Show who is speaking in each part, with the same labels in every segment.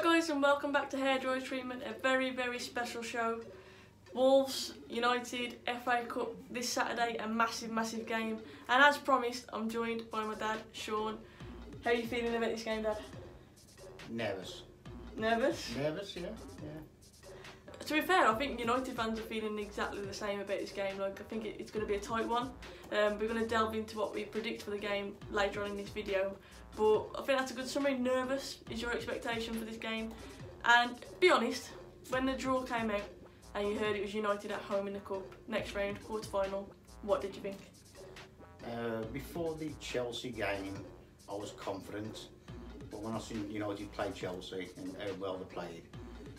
Speaker 1: guys, and welcome back to Hairdryer Treatment, a very special show. Wolves United FA Cup this Saturday, a massive game, and as promised I'm joined by my dad Sean. How are you feeling about this game, Dad?
Speaker 2: Nervous.
Speaker 1: Nervous?
Speaker 2: Nervous, yeah.
Speaker 1: To be fair, I think United fans are feeling exactly the same about this game. I think it's going to be a tight one. We're going to delve into what we predict for the game later on in this video, but I think that's a good summary. Nervous is your expectation for this game, and be honest, when the draw came out and you heard it was United at home in the cup, next round, quarter-final, what did you think?
Speaker 2: Before the Chelsea game, I was confident, but when I seen United play Chelsea and how well they played,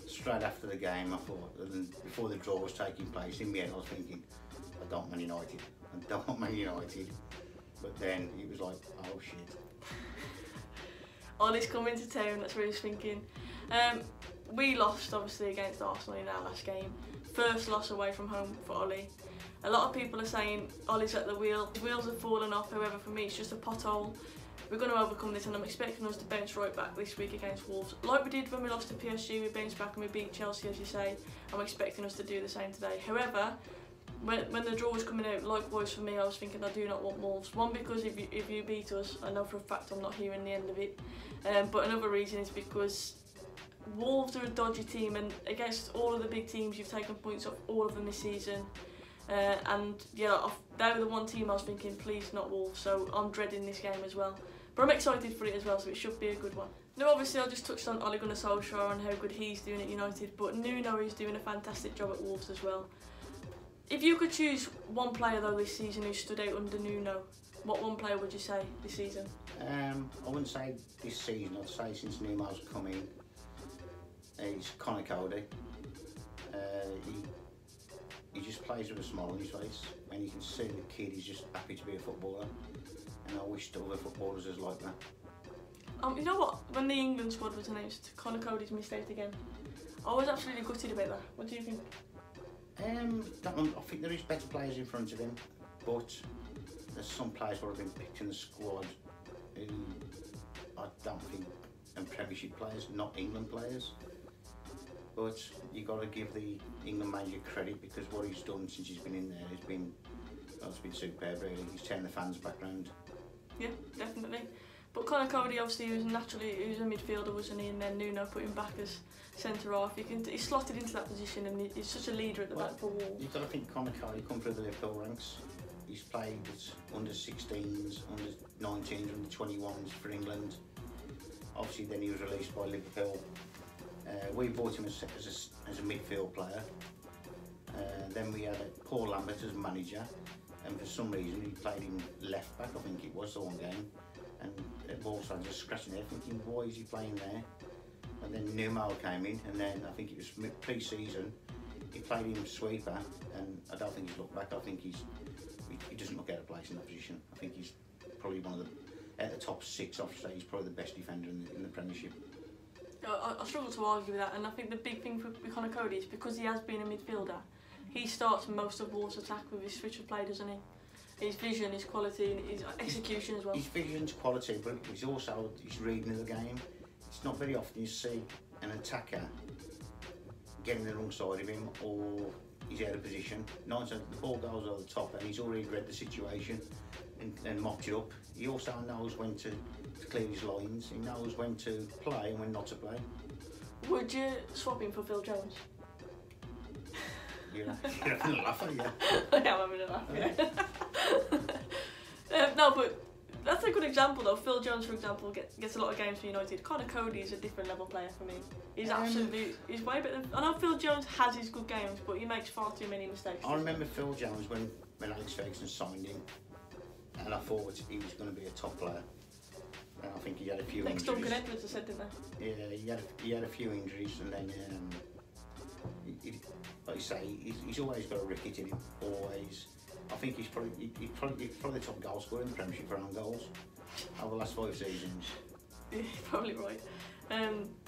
Speaker 2: straight after the game, I thought, and before the draw was taking place, in the end I was thinking, I don't want Man United, I don't want Man United. But then it was like, oh shit.
Speaker 1: Ollie's coming to town, that's what he was thinking. We lost obviously against Arsenal in our last game. First loss away from home for Ollie. A lot of people are saying Ollie's at the wheel. His wheels have fallen off, however for me it's just a pothole. We're going to overcome this, and I'm expecting us to bounce right back this week against Wolves. Like we did when we lost to PSG, we bounced back and we beat Chelsea, as you say. I'm expecting us to do the same today. However, when the draw was coming out, likewise for me, I was thinking I do not want Wolves. One, because if you beat us, I know for a fact I'm not hearing the end of it. But another reason is because Wolves are a dodgy team, and against all of the big teams, you've taken points off all of them this season. And yeah, they were the one team I was thinking, please not Wolves, so I'm dreading this game as well. But I'm excited for it as well, so it should be a good one. Now obviously I just touched on Ole Gunnar Solskjaer and how good he's doing at United, but Nuno is doing a fantastic job at Wolves as well. If you could choose one player though this season who stood out under Nuno, what one player would you say this season?
Speaker 2: I wouldn't say this season, I'd say since Nuno's come in, he's Conor Cody. He just plays with a smile on his face, and you can see the kid is just happy to be a footballer. And I wish that other footballers was like that.
Speaker 1: You know what? When the England squad was announced, Conor Cody's missed out again. I was absolutely gutted about that. What do you think?
Speaker 2: I think there is better players in front of him, but there's some players who have been picked in the squad who I don't think are Premiership players, not England players. But you got to give the England manager credit, because what he's done since he's been in there has been, it's been superb really. He's turned the fans back round. Yeah,
Speaker 1: definitely. But Conor Cody obviously he was a midfielder, wasn't he? And then Nuno put him back as centre half. He's slotted into that position, and he's such a leader at the back for Wolves.
Speaker 2: You've got to think Conor Cody come through the Liverpool ranks. He's played under 16s, under 19s, under 21s for England. Obviously then he was released by Liverpool. We bought him as a midfield player. Then we had Paul Lambert as manager, and for some reason he played him left back, I think it was the one game. And Wolves fans just scratching their head thinking, why is he playing there? And then Nuno came in, and then I think it was pre-season, he played him sweeper, and I don't think he's looked back. I think he doesn't look out of place in that position. I think he's probably one of at the top 6, I'd say he's probably the best defender in the Premiership.
Speaker 1: I struggle to argue with that, and I think the big thing with Conor Cody is because he has been a midfielder, he starts most of Wolves' attack with his switch of play, doesn't he? His vision, his quality, and his execution as well. His
Speaker 2: vision's quality, but he's also his reading of the game. It's not very often you see an attacker getting the wrong side of him, or he's out of position. 9 times the ball goes over the top and he's already read the situation and mopped it up. He also knows when to clear his lines. He knows when to play and when not to play.
Speaker 1: Would you swap him for Phil Jones?
Speaker 2: You're having a laugh, aren't you?
Speaker 1: I am having a laugh, yeah. No, but that's a good example though. Phil Jones, for example, gets a lot of games for United. Conor Cody is a different level player for me. He's absolutely, he's way better. I know Phil Jones has his good games, but he makes far too many mistakes.
Speaker 2: I remember Phil Jones when Alex Ferguson signed him, and I thought he was going to be a top player. And I think he had a few injuries.
Speaker 1: Duncan Edwards, I said, didn't they?
Speaker 2: Yeah, he had a few injuries, and then like you say, he's always got a ricket in him. Always. I think he's probably the top goal scorer in the Premiership for own goals over the last 5 seasons.
Speaker 1: You're probably right.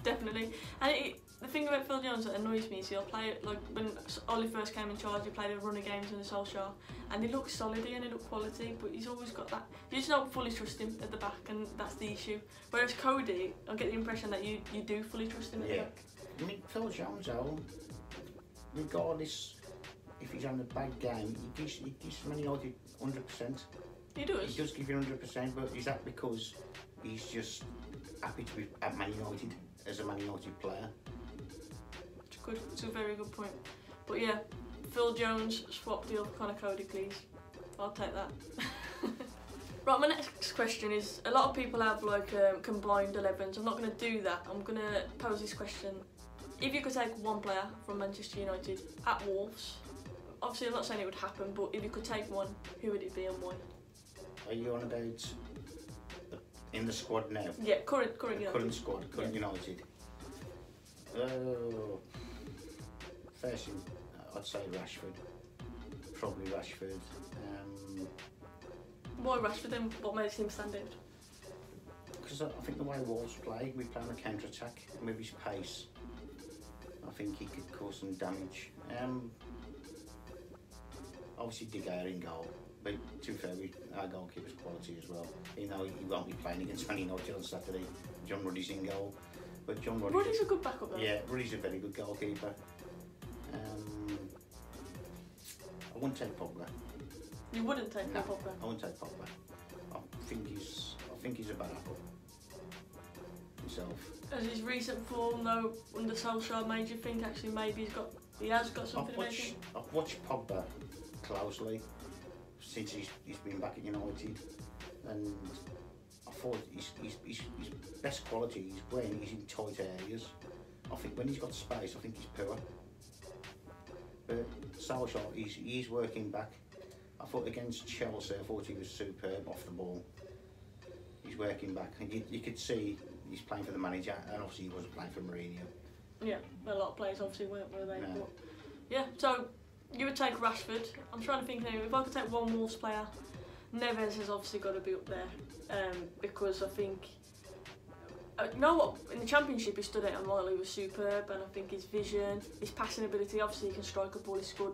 Speaker 1: Definitely. And the thing about Phil Jones that annoys me is he'll play it like when Ollie first came in charge. He played a run of games in the Solskjaer, and he looked solid and he looked quality. But he's always got that. You just don't fully trust him at the back, and that's the issue. Whereas Cody, I get the impression that you do fully trust him at the back.
Speaker 2: I mean, Phil Jones, though, regardless if he's having a bad game, he gives Man United 100%.
Speaker 1: He does.
Speaker 2: He does give you 100%, but is that because he's just happy to be at Man United as a Man United player?
Speaker 1: It's a very good point. But yeah, Phil Jones, swap deal for Connor Cody, please. I'll take that. Right, my next question is, a lot of people have like combined 11s. I'm not going to do that. I'm going to pose this question. If you could take one player from Manchester United at Wolves, obviously I'm not saying it would happen, but if you could take one, who would it be and why?
Speaker 2: Are you on about in the squad now?
Speaker 1: Yeah, current United.
Speaker 2: Current squad, current United. First thing, I'd say Rashford. Probably Rashford.
Speaker 1: Why Rashford then? What makes him stand out?
Speaker 2: Because I think the way Wolves play, we play on a counter-attack, and with his pace, I think he could cause some damage. Obviously De Gea in goal, but to be fair, our goalkeeper's quality as well. You know, he won't be playing against Man United on Saturday. John Ruddy's in goal, but
Speaker 1: Ruddy's a good backup though.
Speaker 2: Yeah, Ruddy's a very good goalkeeper. I wouldn't take Pogba.
Speaker 1: You wouldn't take
Speaker 2: No,
Speaker 1: Pogba?
Speaker 2: I wouldn't take Pogba. I think he's a bad apple himself.
Speaker 1: As his recent form though under Solskjaer made you think actually maybe he has got something about him?
Speaker 2: I've watched Pogba closely since he's been back at United, and I thought his best quality is when he's in tight areas. I think when he's got space, I think he's poor. But Solskjaer, he's working back. I thought against Chelsea, I thought he was superb off the ball. He's working back, and you could see he's playing for the manager, and obviously he wasn't playing for Mourinho.
Speaker 1: Yeah, a lot of players obviously weren't, were they?
Speaker 2: No.
Speaker 1: But yeah, so you would take Rashford. I'm trying to think now, if I could take one Wolves player, Neves has obviously got to be up there, because I think, you know what, in the Championship he stood out on while he was superb, and I think his vision, his passing ability, obviously he can strike a ball, he scored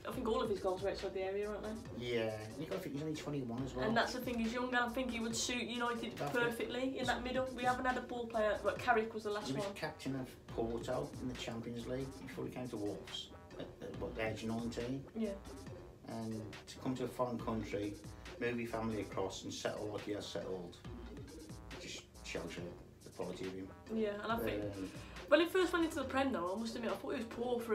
Speaker 1: I think all of his goals were outside the area, aren't they?
Speaker 2: Yeah, you got to think he's only 21 as well.
Speaker 1: And that's the thing, he's young, and I think he would suit United perfectly in that middle. We haven't had a ball player, but Carrick was the last
Speaker 2: He was
Speaker 1: one.
Speaker 2: captain of Porto in the Champions League before he came to Wolves at the age of 19.
Speaker 1: Yeah.
Speaker 2: And to come to a foreign country, move your family across and settle like he has settled, just shows you the quality of him.
Speaker 1: Yeah, and I think when he first went into the Prem though, I must admit I thought he was poor for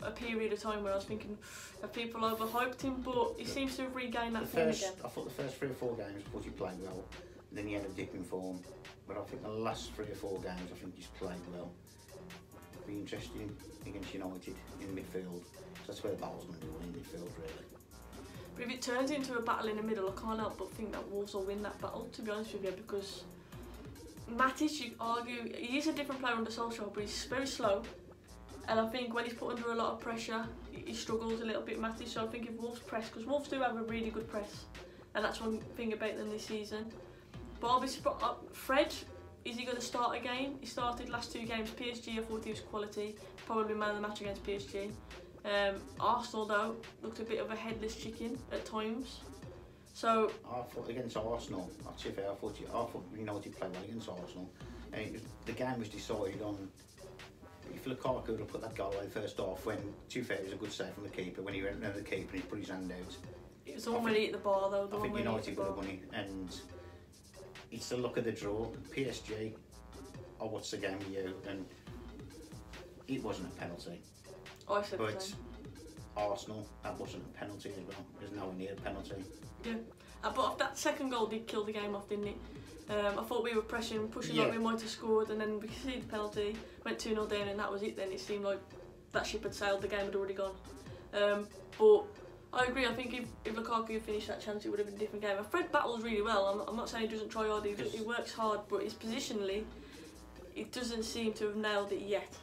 Speaker 1: a period of time where I was thinking that people overhyped him, but he seems to have regained that form again.
Speaker 2: I thought the first 3 or 4 games, I thought he played well, then he had a dip in form, but I think the last 3 or 4 games, I think he's played well. Be interesting against United in midfield, because that's where the battle's going to be won, in midfield really.
Speaker 1: But if it turns into a battle in the middle, I can't help but think that Wolves will win that battle, to be honest with you, because Matic, you argue, he is a different player under Solskjaer, but he's very slow, and I think when he's put under a lot of pressure, he struggles a little bit, Matic. So I think if Wolves press, because Wolves do have a really good press, and that's one thing about them this season. But obviously, Fred, is he going to start a game? He started last 2 games. PSG, I thought he was quality, probably man of the match against PSG. Arsenal though looked a bit of a headless chicken at times. So
Speaker 2: I thought against Arsenal, I thought United played well against Arsenal, and the game was decided on if Lukaku would have put that goal away first half. When, to be fair, it was a good save from the keeper. When he went near the keeper and he put his hand out.
Speaker 1: It was the one when he hit the bar though.
Speaker 2: I think United would have won it, and it's the luck of the draw. PSG, I watched the game with you, and it wasn't a penalty.
Speaker 1: I said
Speaker 2: but
Speaker 1: the same.
Speaker 2: Arsenal, that wasn't a penalty as well. There's nowhere near a penalty.
Speaker 1: Yeah, but that second goal did kill the game off, didn't it? I thought we were pushing like we might have scored, and then we conceded the penalty, went 2-0 down, and that was it then. It seemed like that ship had sailed, the game had already gone. But I agree, I think if Lukaku had finished that chance, it would have been a different game. And Fred battles really well. I'm not saying he doesn't try hard, he works hard, but his positionally, it doesn't seem to have nailed it yet.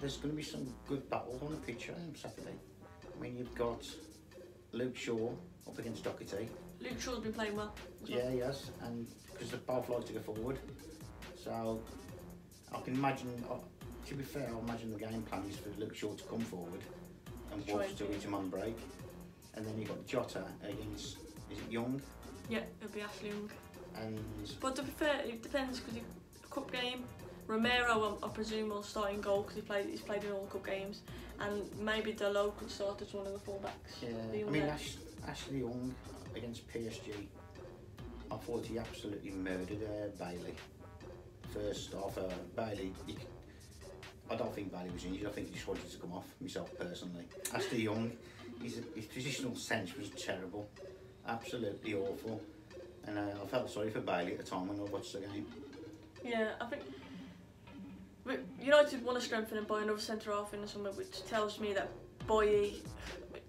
Speaker 2: There's going to be some good battles on the pitch on Saturday. I mean, you've got Luke Shaw up against Doherty.
Speaker 1: Luke Shaw's been playing well.
Speaker 2: Yeah, he has, and because they both like to go forward. So I can imagine to be fair, I imagine the game plan is for Luke Shaw to come forward and
Speaker 1: Try
Speaker 2: Wolves
Speaker 1: and
Speaker 2: to
Speaker 1: do
Speaker 2: hit him on break. And then you've got Jota against, is it Young?
Speaker 1: Yeah, it'll be Ashley Young.
Speaker 2: And
Speaker 1: But to be fair, it depends because cup game. Romero, I presume, will start in goal because he's played in all cup games, and maybe Delo could start as one of the fullbacks.
Speaker 2: yeah, I mean Ashley Young against PSG, I thought he absolutely murdered Bailey. First off, Bailey, I don't think Bailey was injured. I think he just wanted to come off. Myself personally, Ashley Young, his positional sense was terrible, absolutely awful, and I felt sorry for Bailey at the time when I watched the game.
Speaker 1: Yeah, I think United want to strengthen him by another centre half in the summer, which tells me that Boye,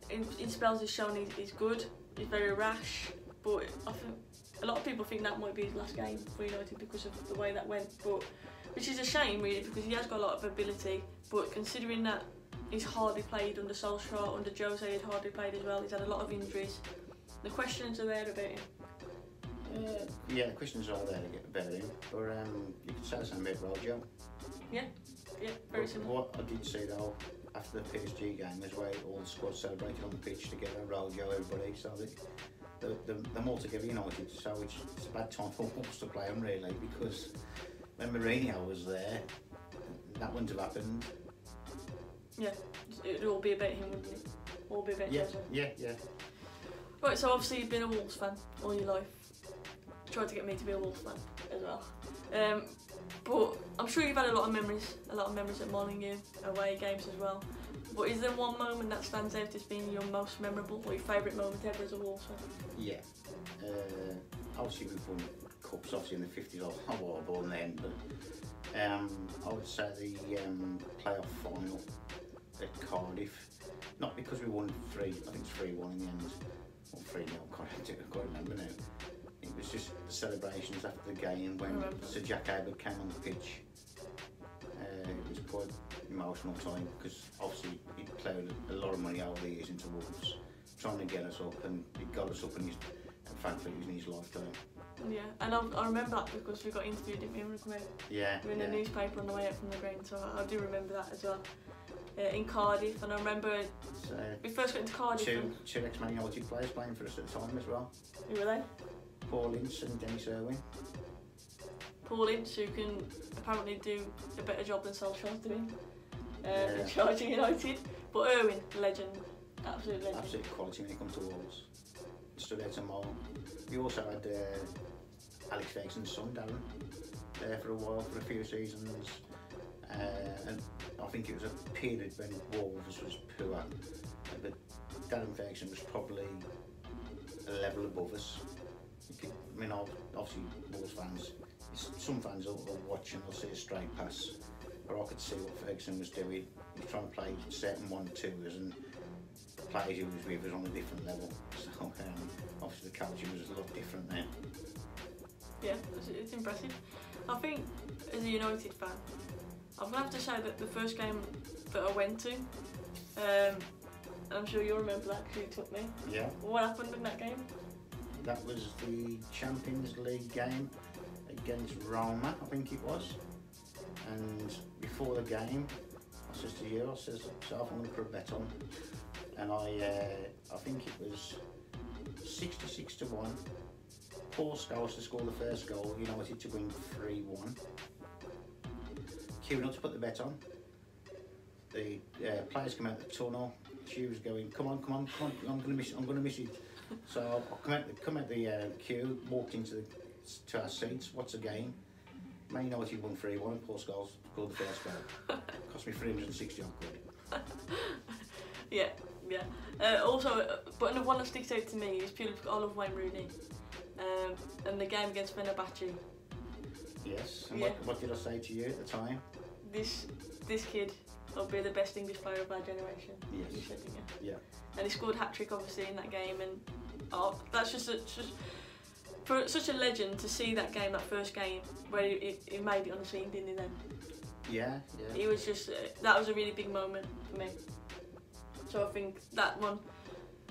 Speaker 1: in spells, has shown he's good. He's very rash, but I think a lot of people think that might be his last game for United because of the way that went. But which is a shame, really, because he has got a lot of ability. But considering that he's hardly played under Solskjaer, under Jose, he's hardly played as well. He's had a lot of injuries. The questions are there about him.
Speaker 2: Yeah, the questions are there about him, but you could say the same about Rojo.
Speaker 1: Yeah, very similar.
Speaker 2: What I did see though, after the PSG game, was where all the squad celebrated on the pitch together, Rojo, everybody, so they're all together United, so it's a bad time for Wolves to play them really, because when Mourinho was there, that wouldn't have happened.
Speaker 1: Yeah, it would all be about him, wouldn't it? All be about Jose.
Speaker 2: Yeah.
Speaker 1: Right, so obviously you've been a Wolves fan all your life. Tried to get me to be a Wolves fan as well. But I'm sure you've had a lot of memories at Molyneux, away games as well. But is there one moment that stands out as being your most memorable or your favourite moment ever as a Wolves fan?
Speaker 2: Yeah. Obviously we've won cups, obviously in the 50s, I wasn't born then, but I would say the playoff final at Cardiff. Not because we won I think it's 3-1 in the end, or 3-0, I can't remember now. It was just the celebrations after the game when Sir Jack Abbott came on the pitch. It was quite emotional time because obviously he'd played a lot of money over the years into Wolves, trying to get us up, and he got us up, and thankfully it was in his lifetime.
Speaker 1: Yeah, and I remember that because we got interviewed, didn't we?
Speaker 2: Yeah.
Speaker 1: In the newspaper on the way out from the ground, so I do remember that as well. In Cardiff, and I remember we first got into Cardiff.
Speaker 2: Two ex-Man United players playing for us at the time as well.
Speaker 1: Who were they?
Speaker 2: Paul Ince and Dennis Irwin.
Speaker 1: Paul Ince, who can apparently do a better job than Solskjaer's doing in charge of United. But Irwin, legend, absolute legend.
Speaker 2: Absolute quality when it comes to Wolves. Stood out to Mole. We also had Alex Ferguson's son, Darren, there for a while, for a few seasons. And I think it was a period when Wolves was poor, but Darren Ferguson was probably a level above us. I mean, obviously Wolves fans, some fans will watch and they'll see a straight pass, but I could see what Ferguson was doing. He was trying to play certain 1-2s, and the players he was with was on a different level. So obviously the culture was a lot different there. Yeah,
Speaker 1: it's impressive. I think as a United fan, I'm going to have to say that the first game that I went to, I'm sure you'll remember that because you took me.
Speaker 2: Yeah.
Speaker 1: What happened in that game?
Speaker 2: That was the Champions League game against Roma, I think it was. And before the game, I says to you, I'm going to put a bet on. And I think it was 66-1. Paul Scholes to score the first goal, United to win 3-1. Queuing up to put the bet on. The players come out the tunnel. She was going, come on, I'm going to miss it. So I come out the queue, walked to our seats. What's the game? Man United won 3-1. Paul Scholes scored the first goal. Cost me 360 odd quid.
Speaker 1: Yeah. Also, but the one that sticks out to me is purely because I love Wayne Rooney. And the game against Fenerbahce.
Speaker 2: Yes. And what did I say to you at the time?
Speaker 1: This kid will be the best English player of our generation.
Speaker 2: Yes.
Speaker 1: You said, didn't you?
Speaker 2: Yeah.
Speaker 1: And he scored a hat-trick obviously in that game, and that's just for such a legend to see that game, that first game where he made it on the scene, didn't he then?
Speaker 2: Yeah.
Speaker 1: He was just that was a really big moment for me. So I think that one,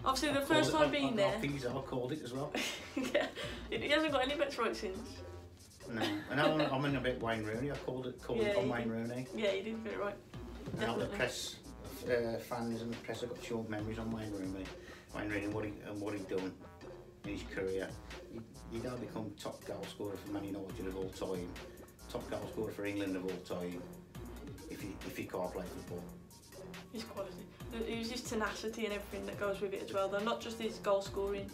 Speaker 1: obviously the first time being there.
Speaker 2: I think I called it as well.
Speaker 1: Yeah, he hasn't got any bets right since.
Speaker 2: No, and I'm in a bit Wayne Rooney. I called it on Wayne Rooney.
Speaker 1: Yeah, you did get it right.
Speaker 2: And all the press fans and the press have got short memories on Wayne Rooney. Wayne Rooney and what he'd done in his career. He'd now become top goal scorer for Man United of all time, top goal scorer for England of all time. If he can't play football.
Speaker 1: His quality. It was his tenacity and everything that goes with it as well, though. Not just his goal scoring.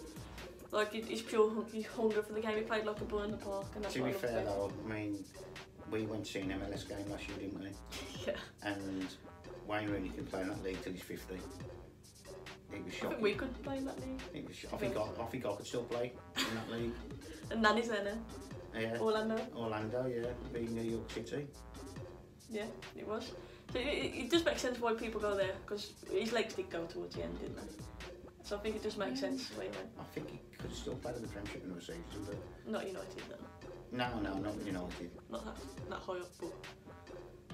Speaker 1: Like, his pure his hunger for the game. He played like a bull in the park. And that's
Speaker 2: to be fair, though, I mean, we went to see an MLS game last year, didn't we?
Speaker 1: Yeah.
Speaker 2: And Wayne Rooney can play in that league till he's 50. It was shocking.
Speaker 1: I think we could play in that league.
Speaker 2: I think I could still play in that league.
Speaker 1: And Nanny's there now.
Speaker 2: Yeah. Orlando, yeah. Being New York City.
Speaker 1: Yeah, it was. So it does make sense why people go there, because his legs did go towards the end, didn't they? So I think it does make sense why he went.
Speaker 2: I think he could still play in the Premiership in the season, but...
Speaker 1: Not United, though.
Speaker 2: No, not United.
Speaker 1: Not that high up,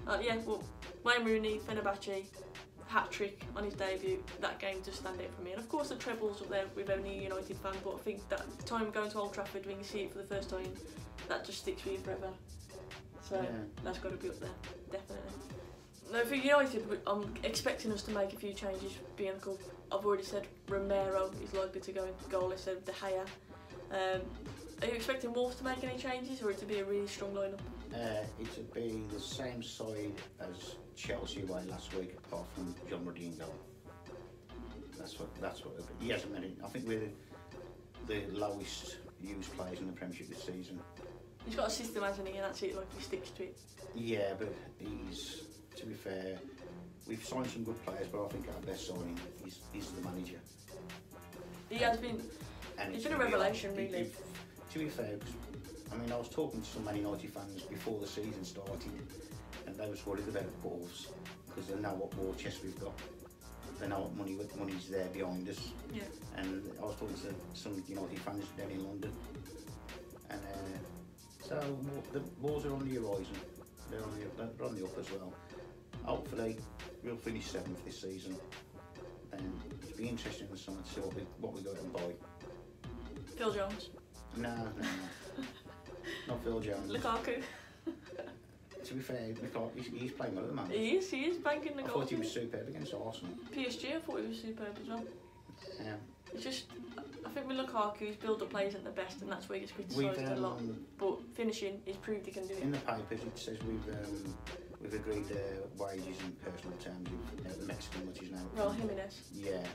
Speaker 1: but... yeah, well, Wayne Rooney, Fenerbahce, hat-trick on his debut, that game does stand out for me. And of course the trebles up there with only a United fan, but I think that the time going to Old Trafford when you see it for the first time, that just sticks with you forever. So that's got to be up there, definitely. No, for United, I'm expecting us to make a few changes being the club. I've already said Romero is likely to go into goal instead of De Gea. Are you expecting Wolves to make any changes, or it to be a really strong lineup?
Speaker 2: It would be the same side as Chelsea away last week, apart from John Ruddy in goal. That's what it'll be. He hasn't made it. I think we're the lowest used players in the Premiership this season.
Speaker 1: He's got a system, hasn't he, and that's it, like he sticks to it.
Speaker 2: Yeah, but he's, to be fair, we've signed some good players, but I think our best signing is the manager.
Speaker 1: He has been. He's been a revelation, really.
Speaker 2: To be fair, because I mean, I was talking to some Man United fans before the season started, and they was worried about Wolves because they know what war chest we've got. They know what money's there behind us.
Speaker 1: Yeah. And
Speaker 2: I was talking to some United fans down in London, and so the Wolves are on the horizon. They're on the up as well. Hopefully, we'll finish 7th this season, and it'll be interesting this summer to see what we go out and buy.
Speaker 1: Phil Jones.
Speaker 2: No. Not Phil Jones.
Speaker 1: Lukaku.
Speaker 2: To be fair, he's playing well at the moment.
Speaker 1: He is banking the goals.
Speaker 2: I thought he was superb against Arsenal.
Speaker 1: PSG, I thought he was superb as well.
Speaker 2: Yeah.
Speaker 1: It's just, I think with Lukaku, his build-up play isn't the best, and that's where he gets criticised a lot. But finishing, he's proved he can do it.
Speaker 2: In the papers, it says we've agreed wages in personal terms with the Mexican, which is now.
Speaker 1: Raul Jimenez.
Speaker 2: Yeah,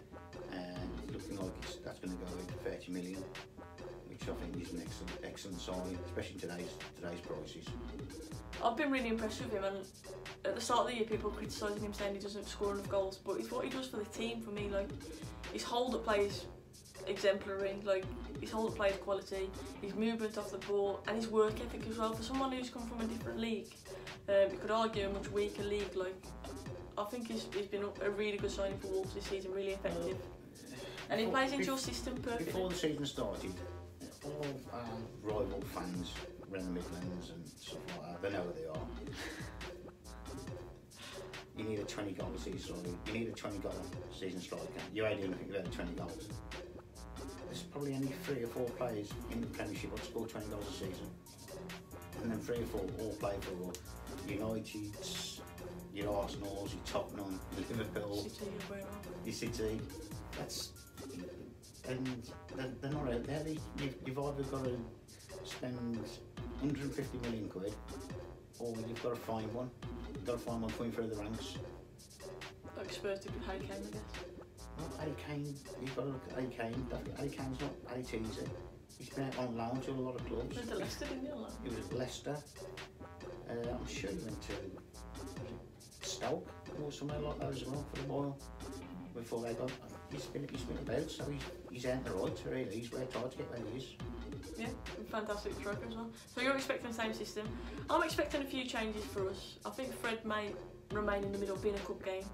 Speaker 2: and it's looking like that's going to go over 30 million. Which I think is an excellent sign, especially today's prices. I've
Speaker 1: been really impressed with him, and at the start of the year people were criticising him saying he doesn't score enough goals, but it's what he does for the team for me. Like, his hold-up play is exemplary, like his hold-up play is quality, his movement off the ball, and his work ethic as well. For someone who's come from a different league, you could argue a much weaker league, like, I think he's been a really good signing for Wolves this season, really effective. And he plays into your system perfectly.
Speaker 2: Before the season started, all rival fans around the Midlands and stuff like that, they know who they are. You need a 20-goal season. You need a 20-goal season striker. You ain't doing anything about 20 goals. There's probably only 3 or 4 players in the Premiership that score 20 goals a season, and then 3 or 4 all play for United, your Arsenal's, your Tottenham, your Liverpool, your City. And they're not out there. You've either got to spend 150 million quid, or you've got to find one. You've got to find one coming through the ranks.
Speaker 1: Like Spurs did with Harry Kane, I guess.
Speaker 2: Well, Harry Kane, you've got to look at Harry Kane. Harry Kane's not Harry easy. He's been out on loan to a lot of clubs.
Speaker 1: Went to Leicester, didn't he?
Speaker 2: He was at Leicester. I'm sure he went to Stoke or somewhere like that as well for a while before they got. He's been about, so he's earned the right, really. He's worked hard to get where he is.
Speaker 1: Yeah, fantastic striker as well. So you're expecting the same system. I'm expecting a few changes for us. I think Fred may remain in the middle, being a cup game.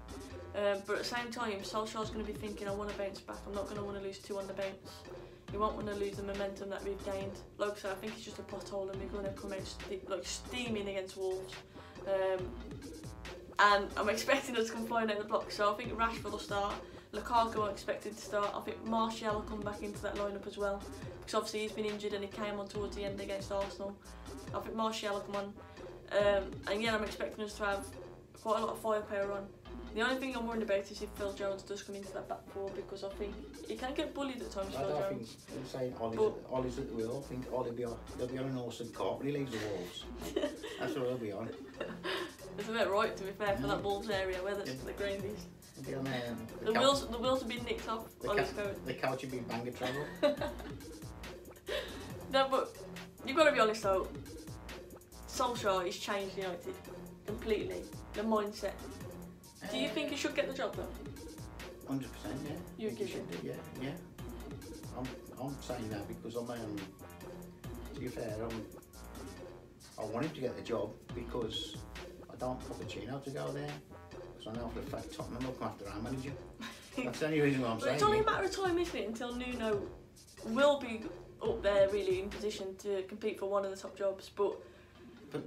Speaker 1: But at the same time, Solskjaer's going to be thinking, I want to bounce back. I'm not going to want to lose 2 on the bounce. You won't want to lose the momentum that we've gained. Like I said, I think it's just a pothole, and we're going to come out steaming against Wolves. And I'm expecting us to come flying out the block. So I think Rashford will start. Lukaku I expected to start. I think Martial will come back into that lineup as well, because obviously he's been injured and he came on towards the end against Arsenal. I think Martial will come on. And yeah, I'm expecting us to have quite a lot of firepower on. The only thing I'm worried about is if Phil Jones does come into that back four, because I think he can get bullied at times, Phil Jones.
Speaker 2: I'm saying Ollie's at the wheel. I think Ollie he'll be on an awesome cart when he leaves the Wolves. That's what he'll be on.
Speaker 1: It's a bit right, to be fair, for that Wolves area where the ground is.
Speaker 2: He'll be on
Speaker 1: the wheels have been nicked off.
Speaker 2: The couch will be banger travel.
Speaker 1: No, but you've got to be honest though. Solskjaer has changed United completely. The mindset. Do you think he should get the job though?
Speaker 2: 100%, yeah.
Speaker 1: You give him?
Speaker 2: Yeah. I'm saying that because to be fair, I want him to get the job because I don't want Pochettino to go there. Because I know for a fact Tottenham will come after our manager. That's the only reason why I'm saying
Speaker 1: it's only a matter of time, isn't it, until Nuno will be up there really in position to compete for one of the top jobs. But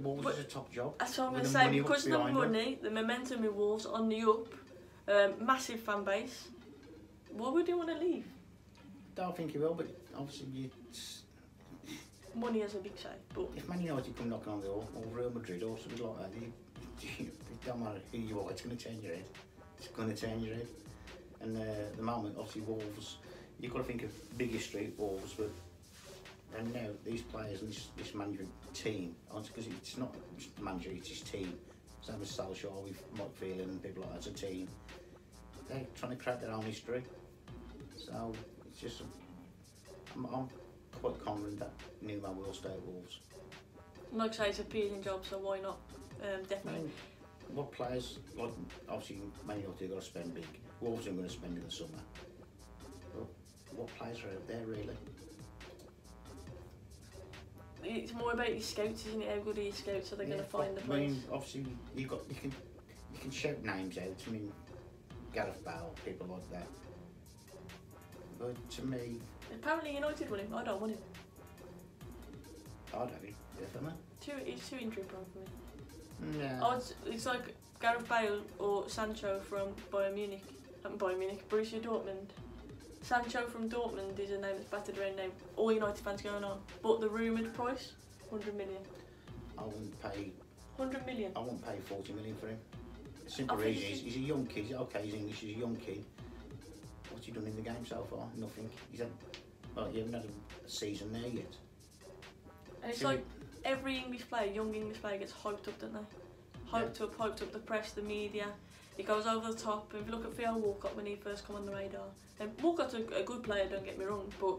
Speaker 2: Wolves is a top job.
Speaker 1: That's what I'm going to say, because of the money, the momentum in Wolves on the up, massive fan base, why would you want to leave?
Speaker 2: I don't think he will, but obviously
Speaker 1: money has a big say. But
Speaker 2: if Man United come knocking on the door, or Real Madrid or something like that, it don't matter who you are, it's going to turn your head. It's going to turn your head. And at the moment, obviously Wolves, you've got to think of big history, Wolves, but and now these players and this management team, because it's not just the manager, it's his team. Same as Solskjaer with Mike Phelan and people like that, as a team. They're trying to create their own history. So it's just, I'm quite confident that Nuno will stay at Wolves.
Speaker 1: Like I say, it's a appealing job, so why not? Definitely.
Speaker 2: I mean, what players, like obviously Man United got to spend big. Wolves are going to spend in the summer. But what players are out there really?
Speaker 1: It's more about your scouts, isn't it? How good are your scouts? Are they going to find the players?
Speaker 2: I mean, obviously you can shout names out. I mean, Gareth Bale, people like that. But to me,
Speaker 1: apparently United want him. I don't want him.
Speaker 2: I don't definitely.
Speaker 1: He's too injury prone for me.
Speaker 2: Yeah.
Speaker 1: It's like Gareth Bale or Sancho from Bayern Munich. Borussia Dortmund. Sancho from Dortmund is a name that's battered around now. All United fans going on. But the rumoured price, 100 million.
Speaker 2: I wouldn't pay.
Speaker 1: 100 million?
Speaker 2: I wouldn't pay 40 million for him. The simple reason is he's a young kid. Okay, he's English, he's a young kid. What's he done in the game so far? Nothing. He hasn't had a season there yet.
Speaker 1: And it's like every English player, young English player, gets hyped up, don't they? Hyped up the press, the media. It goes over the top. If you look at Theo Walcott when he first come on the radar, and Walcott's a good player, don't get me wrong, but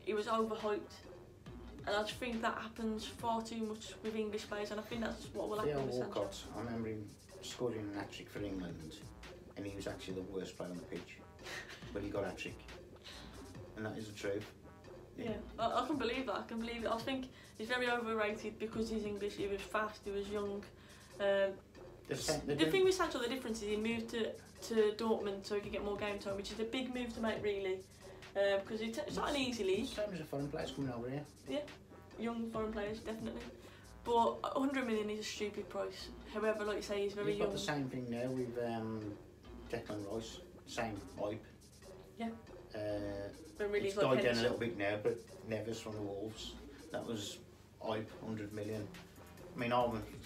Speaker 1: he was overhyped. And I just think that happens far too much with English players, and I think that's what will happen with Sancho.
Speaker 2: Walcott, I remember him scoring an hat-trick for England, and he was actually the worst player on the pitch, but he got a hat-trick. And that is the truth.
Speaker 1: Yeah, I can believe that. I can believe it. I think he's very overrated because he's English. He was fast. He was young. The thing with Sancho, the difference is he moved to Dortmund so he could get more game time, which is a big move to make, really, because it's not an easy league.
Speaker 2: Same as the foreign players coming over here.
Speaker 1: Yeah, young foreign players, definitely. But 100 million is a stupid price. However, like you say, he's very young.
Speaker 2: You've got the same thing now with Declan Rice. Same hype.
Speaker 1: Yeah.
Speaker 2: It's died down a little bit now, but Neves from the Wolves, that was hype, 100 million. I mean,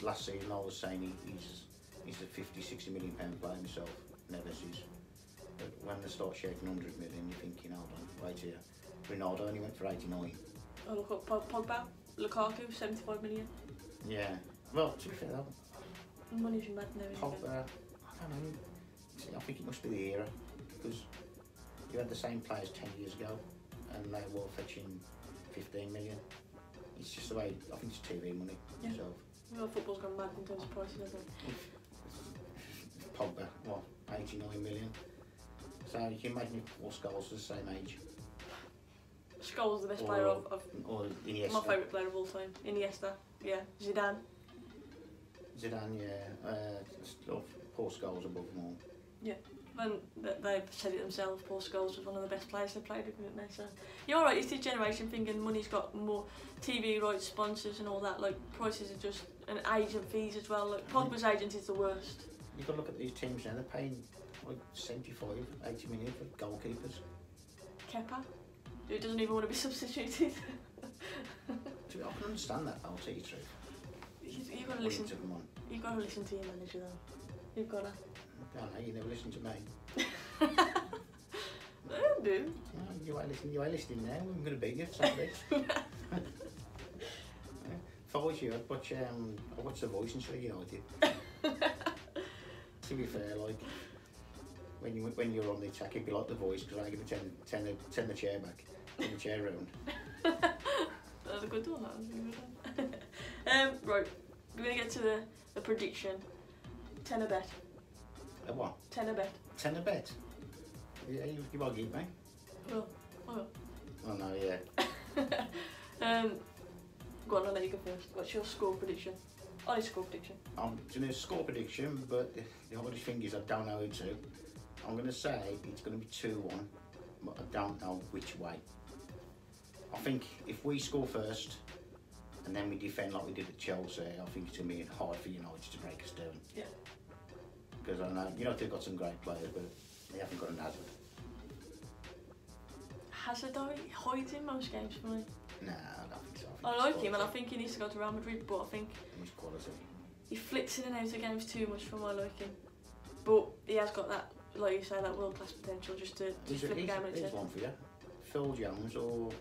Speaker 2: last season I was saying he's a 50-60 million pound player himself, Neves is. But when they start shaking 100 million, you're thinking, hold on, right here. Ronaldo only went for 89.
Speaker 1: Oh, look at Pogba, Lukaku, 75 million.
Speaker 2: Yeah, well, to be fair though,
Speaker 1: money's mad now.
Speaker 2: Pogba, I don't know, I think it must be the era, because you had the same players 10 years ago, and they were fetching 15 million. It's just the way, I think it's TV money.
Speaker 1: Yeah.
Speaker 2: So,
Speaker 1: well, football's gone mad in terms of prices, hasn't it?
Speaker 2: Pogba, what, 89 million? So you can imagine if Scholes was the same age.
Speaker 1: Scholes the best player of
Speaker 2: or Iniesta.
Speaker 1: My favourite player of all time. Iniesta, yeah. Zidane,
Speaker 2: yeah. Poor Scholes above them all.
Speaker 1: Yeah. And they've said it themselves, Paul Scholes was one of the best players they played with, didn't they? So you're right, it's this generation thing, and money's got more TV rights, sponsors and all that. Like, prices are just, and agent fees as well. Like, Pogba's agent is the worst.
Speaker 2: You've got to look at these teams now, they're paying like 75, 80 million for goalkeepers.
Speaker 1: Kepa, who doesn't even want to be substituted.
Speaker 2: I can understand that, I'll tell you the truth.
Speaker 1: You've got to listen. You've got to listen to your manager though. You've got to.
Speaker 2: I don't know, you never listen to me.
Speaker 1: I do.
Speaker 2: Oh, you ain't listening now, I'm going to beat you Saturday. If I was you, I'd watch The Voice instead of United. To be fair, like, when you're on the attack, it'd be like The Voice, because I'm going to turn the chair back, turn the chair round.
Speaker 1: That was a good one, that was a good one. Right, we're going to get to the prediction. Tenner bet.
Speaker 2: A what?
Speaker 1: Tenner bet.
Speaker 2: Tenner bet? Yeah, you might give me.
Speaker 1: Well.
Speaker 2: Oh no, yeah.
Speaker 1: Go on, I'll let you go first. What's your score prediction? Honest score prediction.
Speaker 2: I'm doing a score prediction, but the only thing is I don't know who to. I'm going to say it's going to be 2-1, but I don't know which way. I think if we score first and then we defend like we did at Chelsea, I think it's going to be hard for United to break us down.
Speaker 1: Yeah.
Speaker 2: Because I know United have got some great players, but they haven't got an Hazard.
Speaker 1: Hazard though, he hides in most games for me.
Speaker 2: Nah, I don't think so.
Speaker 1: I like him and I think he needs to go to Real Madrid, but I think he flicks in and out of games too much for my liking. But he has got that, like you say, that world class potential just to flip a game at a
Speaker 2: Here's one for you. Phil Jones or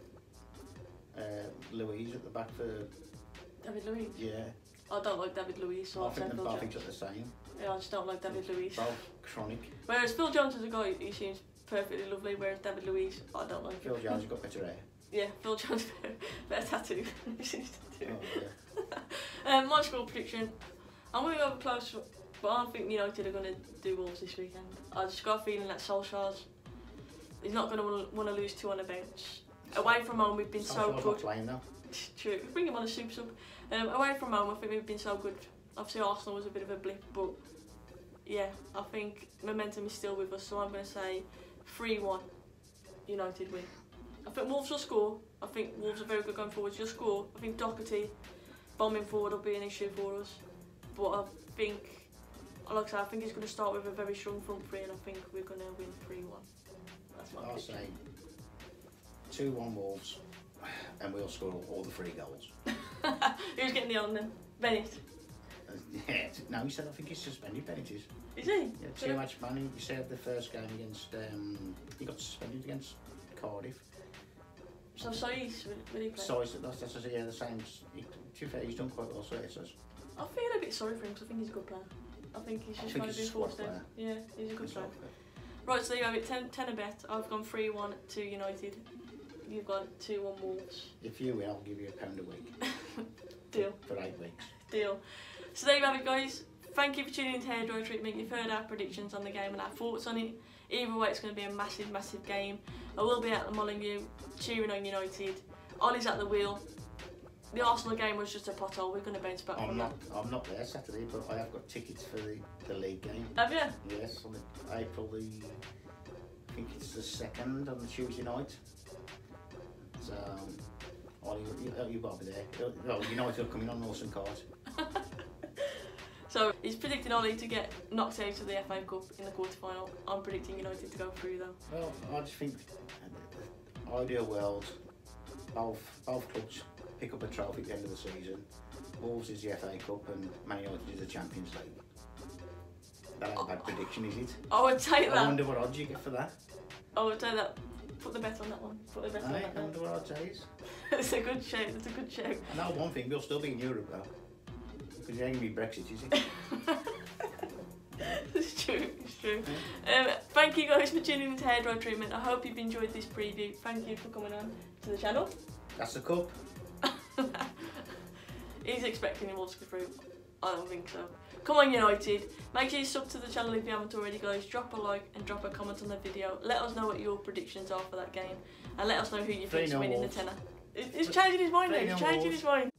Speaker 2: Louise at the back for...
Speaker 1: David Luiz?
Speaker 2: Yeah.
Speaker 1: I don't like David Luiz, so
Speaker 2: I think them both are the same.
Speaker 1: Yeah, I just don't like David Luiz.
Speaker 2: Both chronic.
Speaker 1: Whereas Phil Jones is a guy, he seems perfectly lovely, whereas David Luiz, I don't like
Speaker 2: Phil Jones has got better hair.
Speaker 1: Yeah, Phil Jones better tattoo. He's tattoo.
Speaker 2: Oh, yeah.
Speaker 1: My score prediction, I'm going to go close, but I don't think United are going to do Wolves this weekend. I just got a feeling that Solskjaer's, he's not going to want to lose 2 on a bounce. Away from home, we've been so good.
Speaker 2: Playing now.
Speaker 1: True, bring him on a super sub. Away from home, I think we've been so good. Obviously, Arsenal was a bit of a blip, but yeah, I think momentum is still with us. So I'm going to say 3-1, United win. I think Wolves will score. I think Wolves are very good going forward. You'll score. I think Doherty bombing forward will be an issue for us. But I think, like I said, I think he's going to start with a very strong front three, and I think we're going to win 3-1. That's my prediction.
Speaker 2: I'll say 2-1 Wolves, and we'll score all the 3 goals.
Speaker 1: Who's getting the on then? Bennett.
Speaker 2: Yeah, no, he said I think he's suspended. Bennett is.
Speaker 1: Is he?
Speaker 2: Yeah, too much money. He said the first game against, he got suspended against Cardiff.
Speaker 1: So he's really playing?
Speaker 2: So that's yeah, the same. To be fair, he's done quite well, so it says.
Speaker 1: I feel a bit sorry for him because I think he's a good player. I think he's just kind of been forced out. Yeah, he's a good player. Right, so there you have it, 10 a bet. I've gone 3-1 to United. You've gone 2-1 Wolves.
Speaker 2: If you win, I'll give you £1 a week.
Speaker 1: Deal.
Speaker 2: For 8 weeks.
Speaker 1: Deal. So there you have it, guys. Thank you for tuning in to Hairdryer Treatment. You've heard our predictions on the game and our thoughts on it. Either way, it's going to be a massive, massive game. I will be at the Molyneux cheering on United. Ollie's at the wheel. The Arsenal game was just a pothole. We're going to bounce back from that.
Speaker 2: I'm not there Saturday, but I have got tickets for the league game.
Speaker 1: Have you?
Speaker 2: Yes, on April the, I think it's the 2nd on the Tuesday night. So, Ollie, you've got to be there. Well, United are coming on Northern Cars.
Speaker 1: So he's predicting Ollie to get knocked out of the FA Cup in the quarter-final. I'm predicting United to go through though.
Speaker 2: Well, I just think ideal world, both clubs pick up a trophy at the end of the season. Wolves is the FA Cup and Man United is the Champions League. That ain't a bad prediction, is it?
Speaker 1: I would take that.
Speaker 2: I wonder what odds you get for that.
Speaker 1: I would take that. Put the bet on that one. Put the bet on that
Speaker 2: I wonder what odds it is.
Speaker 1: It's a good shout. It's a good shout.
Speaker 2: I know one thing, we'll still be in Europe though. Because it ain't going to be Brexit, is it?
Speaker 1: It's true, it's true. Thank you guys for tuning into Hairdryer Treatment. I hope you've enjoyed this preview. Thank you for coming on to the channel.
Speaker 2: That's the cup.
Speaker 1: He's expecting the Wolves to go through. I don't think so. Come on United. Make sure you sub to the channel if you haven't already, guys. Drop a like and drop a comment on the video. Let us know what your predictions are for that game. And let us know who you think's winning the tenner. He's changing his mind now. He's changing his mind.